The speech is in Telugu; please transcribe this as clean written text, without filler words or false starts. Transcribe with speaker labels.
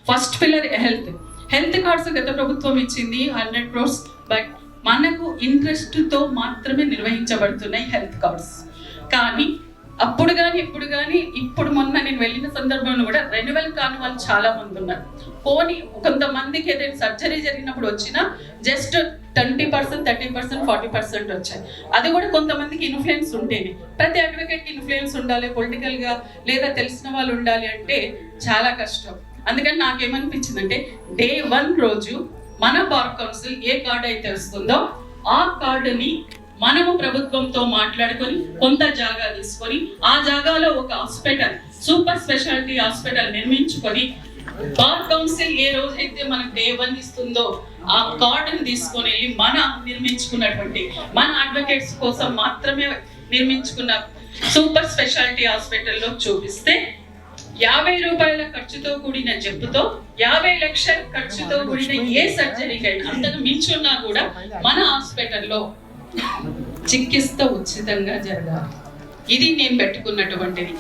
Speaker 1: ఫస్ట్ పిల్లర్ హెల్త్ కార్డ్స్ గత ప్రభుత్వం ఇచ్చింది 100 crores, బట్ మనకు ఇంట్రెస్ట్తో మాత్రమే నిర్వహించబడుతున్నాయి హెల్త్ కార్డ్స్. కానీ అప్పుడు కానీ ఇప్పుడు మొన్న నేను వెళ్ళిన సందర్భంలో కూడా రెన్యువల్ కాని వాళ్ళు చాలా మంది ఉన్నారు. పోనీ కొంతమందికి ఏదైనా సర్జరీ జరిగినప్పుడు వచ్చినా జస్ట్ 20%, 30%, 40% వచ్చాయి. అది కూడా కొంతమందికి ఇన్ఫ్లుయెన్స్ ఉంటేనే. ప్రతి అడ్వకేట్కి ఇన్ఫ్లుయెన్స్ ఉండాలి, పొలిటికల్గా లేదా తెలిసిన వాళ్ళు ఉండాలి అంటే చాలా కష్టం. అందుకని నాకేమనిపించిందంటే Day 1 రోజు మన బార్ కౌన్సిల్ ఏ కార్డు అయితే వస్తుందో ఆ కార్డుని మనము ప్రభుత్వంతో మాట్లాడుకొని కొంత జాగా తీసుకొని ఆ జాగాలో ఒక హాస్పిటల్, సూపర్ స్పెషాలిటీ హాస్పిటల్ నిర్మించుకొని బార్ కౌన్సిల్ ఏ రోజైతే మనకు Day 1 ఇస్తుందో ఆ కార్డుని తీసుకొని వెళ్ళి నిర్మించుకున్నటువంటి మన అడ్వకేట్స్ కోసం మాత్రమే నిర్మించుకున్న సూపర్ స్పెషాలిటీ హాస్పిటల్లో చూపిస్తే 50 రూపాయల ఖర్చుతో కూడిన జబ్బుతో 50 లక్షల ఖర్చుతో కూడిన ఏ సర్జరీకైనా అంతకు మించి ఉన్నా కూడా మన హాస్పిటల్లో చికిత్స ఉచితంగా జరగాలి. ఇది నేను పెట్టుకున్నటువంటిది.